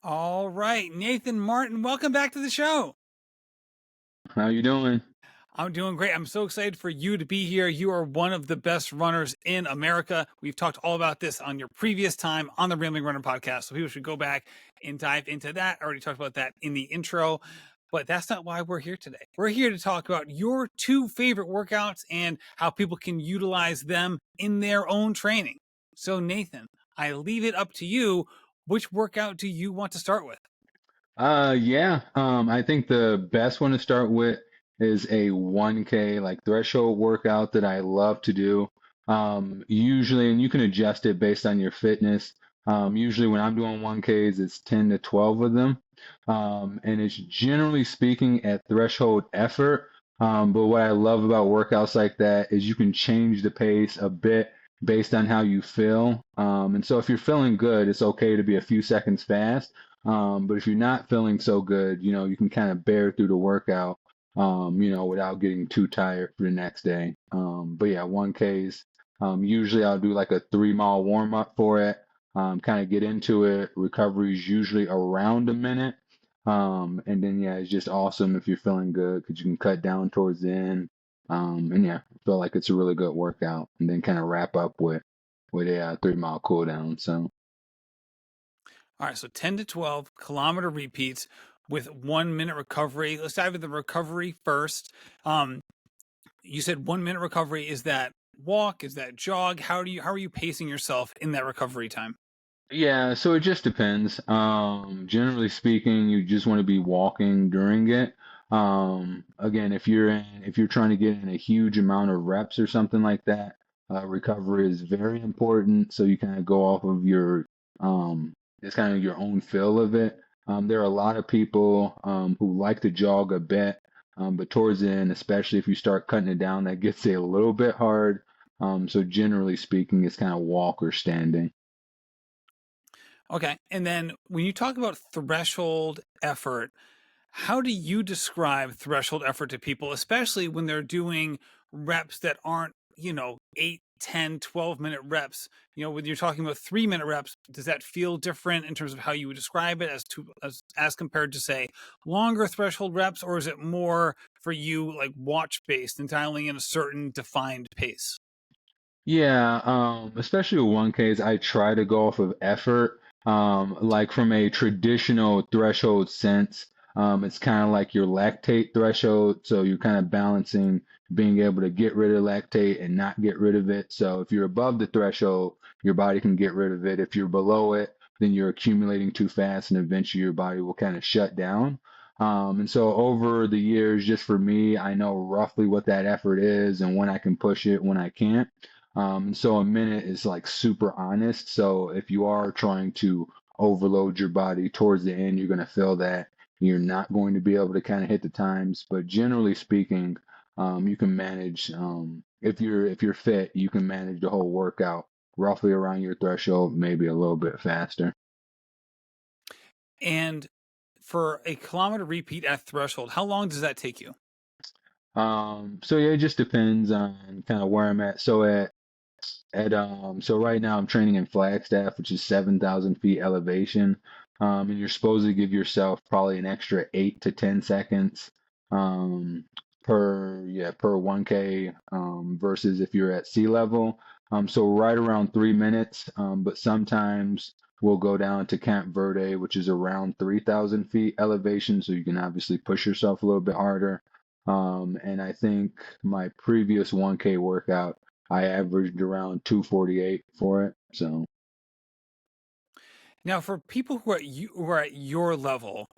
All right, Nathan Martin, welcome back to the show. How you doing? I'm doing great. I'm so excited for you to be here. You are one of the best runners in America. We've talked all about this on your previous time on the Rambling Runner podcast, so people should go back and dive into that. I already talked about that in the intro, but that's not why we're here today. We're here to talk about your two favorite workouts and how people can utilize them in their own training. So, Nathan, I leave it up to you. Which workout do you want to start with? Yeah. I think the best one to start with is a 1K like threshold workout that I love to do. Usually, and you can adjust it based on your fitness. Usually when I'm doing 1Ks, it's 10 to 12 of them. And it's generally speaking at threshold effort. But what I love about workouts like that is you can change the pace a bit based on how you feel. And so if you're feeling good, it's okay to be a few seconds fast. But if you're not feeling so good, you can kind of bear through the workout, without getting too tired for the next day. But yeah, 1Ks. Usually I'll do like a 3 mile warm up for it, kind of get into it. Recovery is usually around a minute. And then yeah, it's just awesome if you're feeling good because you can cut down towards the end. And yeah, I feel like it's a really good workout. And then kind of wrap up with a 3 mile cool down. So. All right, so 10 to 12 kilometer repeats with 1 minute recovery. Let's dive into the recovery first. You said 1 minute recovery. Is that walk? Is that jog? How are you pacing yourself in that recovery time? Yeah, so it just depends. Generally speaking, you just want to be walking during it. Again, if you're trying to get in a huge amount of reps or something like that, recovery is very important. So you kind of go off of it's kind of your own feel of it. There are a lot of people who like to jog a bit, but towards the end, especially if you start cutting it down, that gets a little bit hard. So generally speaking, it's kind of walk or standing. Okay, and then when you talk about threshold effort, how do you describe threshold effort to people, especially when they're doing reps that aren't, 8, 10, 12 minute reps? When you're talking about 3 minute reps, does that feel different in terms of how you would describe it as compared to say longer threshold reps, or is it more for you like watch based and dialing in a certain defined pace? Yeah, especially with 1Ks, I try to go off of effort. Like from a traditional threshold sense, it's kind of like your lactate threshold. So you're kind of balancing being able to get rid of lactate and not get rid of it. So if you're above the threshold, your body can get rid of it. If you're below it, then you're accumulating too fast and eventually your body will kind of shut down. And so over the years, just for me, I know roughly what that effort is and when I can push it, when I can't. So a minute is like super honest. So if you are trying to overload your body towards the end, you're going to feel that you're not going to be able to kind of hit the times. But generally speaking, you can manage. If you're fit, you can manage the whole workout roughly around your threshold, maybe a little bit faster. And for a kilometer repeat at threshold, how long does that take you? So yeah, it just depends on kind of where I'm at. So right now I'm training in Flagstaff, which is 7,000 feet elevation. And you're supposed to give yourself probably an extra 8 to 10 seconds um, per 1K versus if you're at sea level. So right around 3 minutes, but sometimes we'll go down to Camp Verde, which is around 3,000 feet elevation, so you can obviously push yourself a little bit harder. And I think my previous 1K workout, I averaged around 248 for it. So Now, for people who are at your level,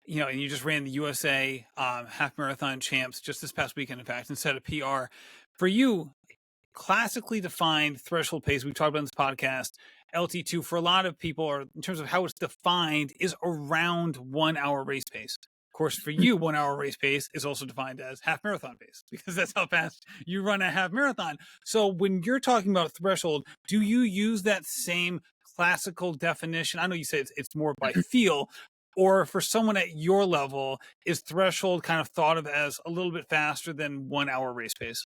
and you just ran the USA half marathon champs just this past weekend, in fact, and set a PR. For you, classically defined threshold pace we've talked about in this podcast, LT2 for a lot of people, or in terms of how it's defined, is around 1 hour race pace. Of course, for you, 1 hour race pace is also defined as half marathon pace because that's how fast you run a half marathon. So when you're talking about threshold, do you use that same classical definition? I know you say it's more by feel, or for someone at your level, is threshold kind of thought of as a little bit faster than 1 hour race pace?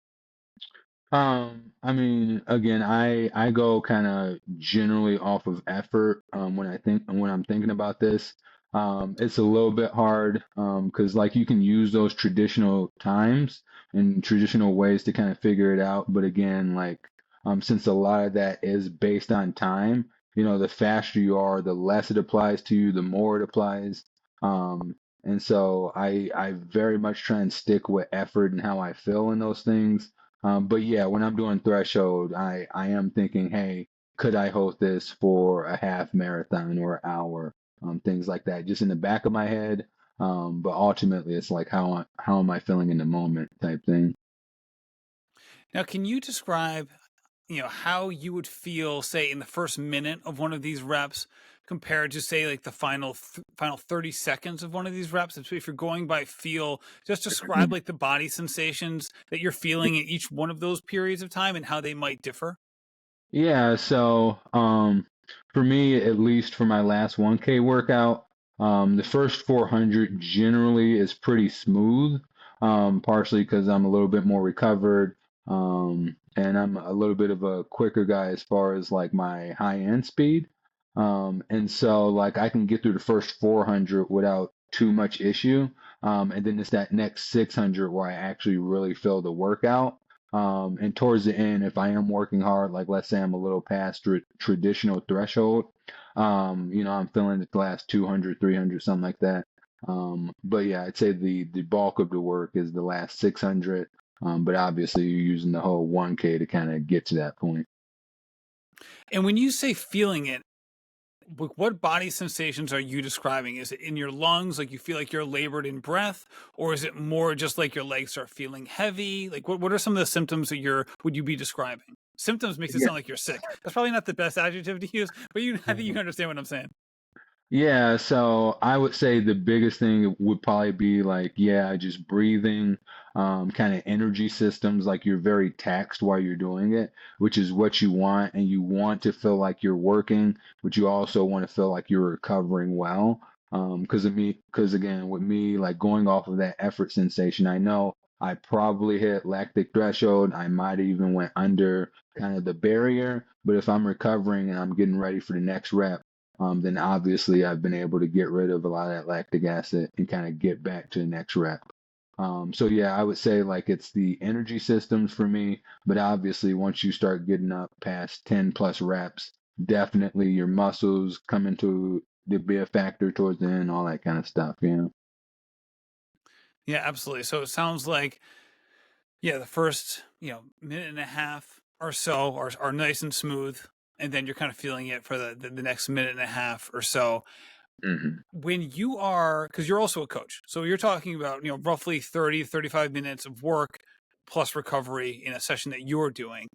I mean, again, I go kind of generally off of effort when I'm thinking about this. It's a little bit hard because like you can use those traditional times and traditional ways to kind of figure it out, but again, like since a lot of that is based on time, the faster you are, the less it applies to you, the more it applies. And so I very much try and stick with effort and how I feel in those things. But yeah, when I'm doing threshold, I am thinking, hey, could I hold this for a half marathon or an hour? Things like that, just in the back of my head. But ultimately, it's like how am I feeling in the moment type thing. Now, can you describe, how you would feel, say, in the first minute of one of these reps compared to, say, like the final 30 seconds of one of these reps? If you're going by feel, just describe like the body sensations that you're feeling in each one of those periods of time and how they might differ. Yeah, so for me, at least for my last 1K workout, the first 400 generally is pretty smooth, partially because I'm a little bit more recovered, and I'm a little bit of a quicker guy as far as like my high end speed. And so like I can get through the first 400 without too much issue. And then it's that next 600 where I actually really feel the workout. And towards the end, if I am working hard, like let's say I'm a little past traditional threshold, I'm feeling the last 200, 300, something like that. But yeah, I'd say the bulk of the work is the last 600. But obviously, you're using the whole 1K to kind of get to that point. And when you say feeling it, what body sensations are you describing? Is it in your lungs, like you feel like you're labored in breath, or is it more just like your legs are feeling heavy? Like what are some of the symptoms that would you be describing? Symptoms makes it Yeah. sound like you're sick. That's probably not the best adjective to use, but I think you understand what I'm saying. Yeah, so I would say the biggest thing would probably be like, yeah, just breathing, kind of energy systems, like you're very taxed while you're doing it, which is what you want, and you want to feel like you're working, but you also want to feel like you're recovering well. Because again, with me, like going off of that effort sensation, I know I probably hit lactic threshold. I might even went under kind of the barrier, but if I'm recovering and I'm getting ready for the next rep, then obviously I've been able to get rid of a lot of that lactic acid and kind of get back to the next rep. So yeah, I would say like it's the energy systems for me, but obviously once you start getting up past 10 plus reps, definitely your muscles come into to be a factor towards the end, all that kind of stuff, Yeah, absolutely. So it sounds like, yeah, the first, minute and a half or so are nice and smooth, and then you're kind of feeling it for the next minute and a half or so. hmm When you are, because you're also a coach, so you're talking about, roughly 30 35 minutes of work plus recovery in a session that you're doing.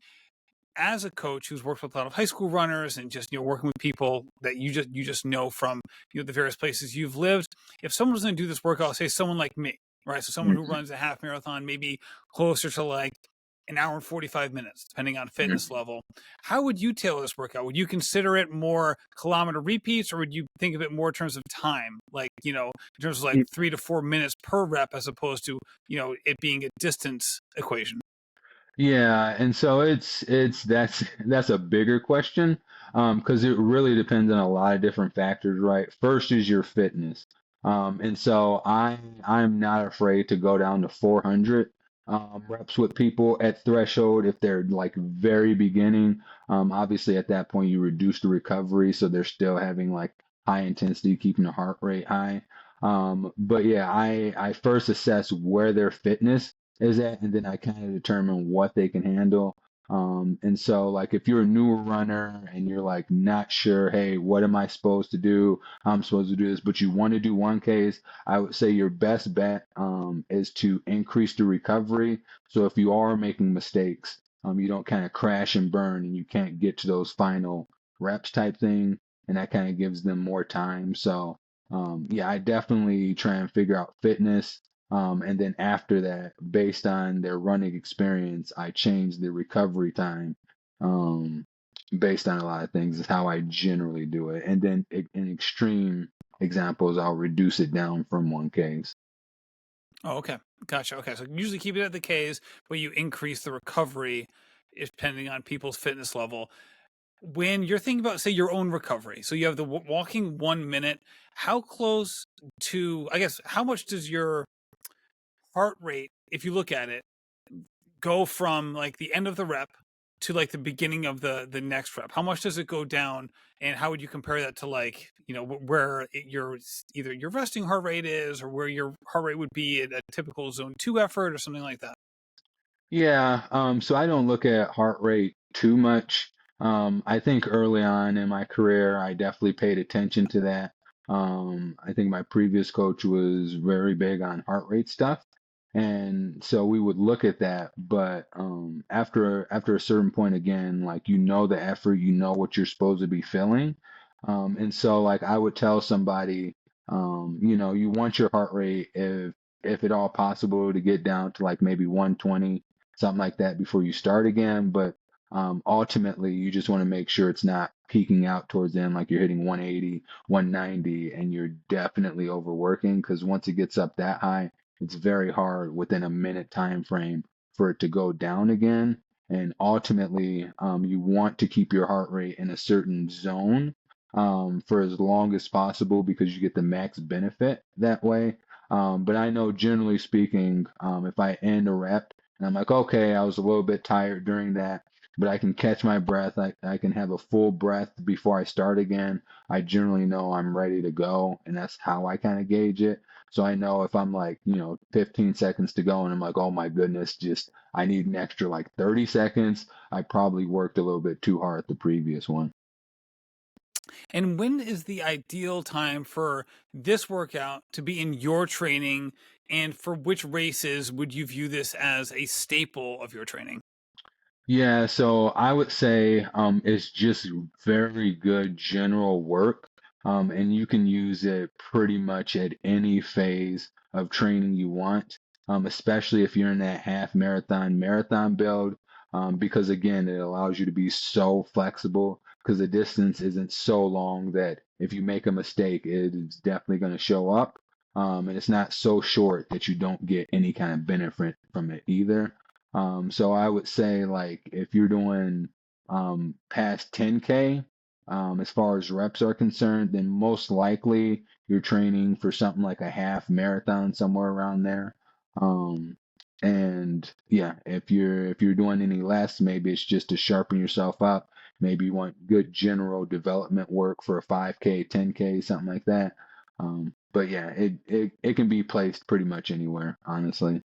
As a coach who's worked with a lot of high school runners and just, working with people that you just know from, the various places you've lived, if someone was going to do this workout, say someone like me, right, so someone who hmm runs a half marathon, maybe closer to like an hour and 45 minutes, depending on fitness hmm level. How would you tailor this workout? Would you consider it more kilometer repeats, or would you think of it more in terms of time? Like, in terms of like 3 to 4 minutes per rep, as opposed to, it being a distance equation. Yeah, and so it's that's a bigger question because it really depends on a lot of different factors, right? First is your fitness. And so I'm not afraid to go down to 400 reps with people at threshold if they're like very beginning. Obviously at that point you reduce the recovery so they're still having like high intensity, keeping the heart rate high. But yeah, I first assess where their fitness is at, and then I kind of determine what they can handle. And so, like, if you're a newer runner and you're like not sure, hey, what am I supposed to do? How I'm supposed to do this, but you want to do 1Ks, I would say your best bet is to increase the recovery. So if you are making mistakes, you don't kind of crash and burn and you can't get to those final reps type thing, and that kind of gives them more time. So yeah, I definitely try and figure out fitness and then after that, based on their running experience, I change the recovery time based on a lot of things, is how I generally do it. And then in extreme examples, I'll reduce it down from 1Ks. Oh, okay. Gotcha. Okay. So usually keep it at the Ks, but you increase the recovery depending on people's fitness level. When you're thinking about, say, your own recovery, so you have the walking 1 minute, how close to, I guess, how much does your heart rate, if you look at it, go from like the end of the rep to like the beginning of the next rep? How much does it go down, and how would you compare that to, like, where your either your resting heart rate is, or where your heart rate would be at a typical zone 2 effort or something like that? Yeah, so I don't look at heart rate too much. I think early on in my career, I definitely paid attention to that. I think my previous coach was very big on heart rate stuff, and so we would look at that. But after a certain point, again, like you know the effort, you know what you're supposed to be feeling, and so like I would tell somebody, you want your heart rate if at all possible to get down to like maybe 120 something like that before you start again. But ultimately, you just want to make sure it's not peaking out towards the end, like you're hitting 180, 190, and you're definitely overworking. Because once it gets up that high, it's very hard within a minute time frame for it to go down again. And ultimately, you want to keep your heart rate in a certain zone for as long as possible because you get the max benefit that way. But I know generally speaking, if I end a rep and I'm like, okay, I was a little bit tired during that, but I can catch my breath. I can have a full breath before I start again. I generally know I'm ready to go, and that's how I kind of gauge it. So I know if I'm like, 15 seconds to go and I'm like, oh my goodness, just I need an extra like 30 seconds, I probably worked a little bit too hard the previous one. And when is the ideal time for this workout to be in your training? And for which races would you view this as a staple of your training? Yeah, so I would say it's just very good general work, and you can use it pretty much at any phase of training you want, especially if you're in that half marathon build, because again, it allows you to be so flexible because the distance isn't so long that if you make a mistake, it is definitely going to show up, and it's not so short that you don't get any kind of benefit from it either. So I would say like if you're doing past 10K, as far as reps are concerned, then most likely you're training for something like a half marathon somewhere around there. Um, and yeah, if you're doing any less, maybe it's just to sharpen yourself up. Maybe you want good general development work for a 5K, 10K, something like that. But yeah, it can be placed pretty much anywhere, honestly.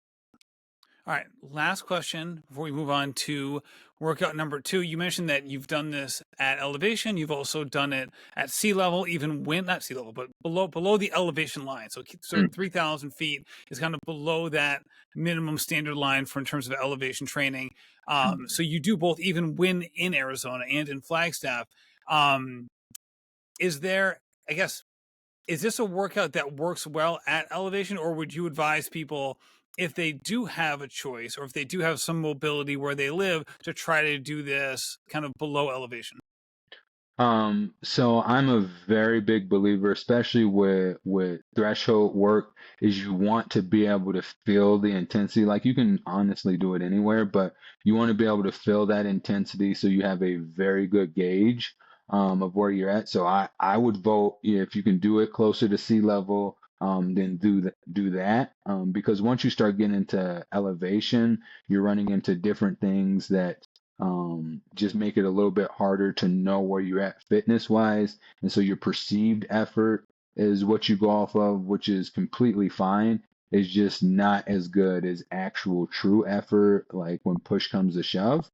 All right, last question before we move on to workout number 2. You mentioned that you've done this at elevation. You've also done it at sea level, even when not sea level, but below the elevation line. So 3,000 feet is kind of below that minimum standard line for in terms of elevation training. So you do both, even when in Arizona and in Flagstaff. Um, is there, I guess, is this a workout that works well at elevation, or would you advise people, if they do have a choice or if they do have some mobility where they live, to try to do this kind of below elevation? So I'm a very big believer, especially with threshold work, is you want to be able to feel the intensity. Like you can honestly do it anywhere, but you want to be able to feel that intensity so you have a very good gauge of where you're at. So I would vote if you can do it closer to sea level, then do that. Because once you start getting into elevation, you're running into different things that just make it a little bit harder to know where you're at fitness wise. And so your perceived effort is what you go off of, which is completely fine. It's just not as good as actual true effort, like when push comes to shove.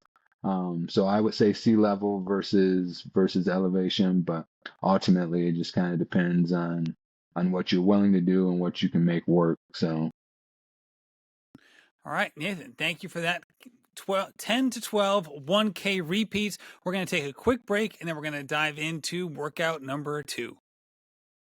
So I would say sea level versus elevation, but ultimately it just kind of depends on what you're willing to do and what you can make work. So All right, Nathan, thank you for that. 10 to 12 1K repeats. We're going to take a quick break, and then we're going to dive into workout number 2.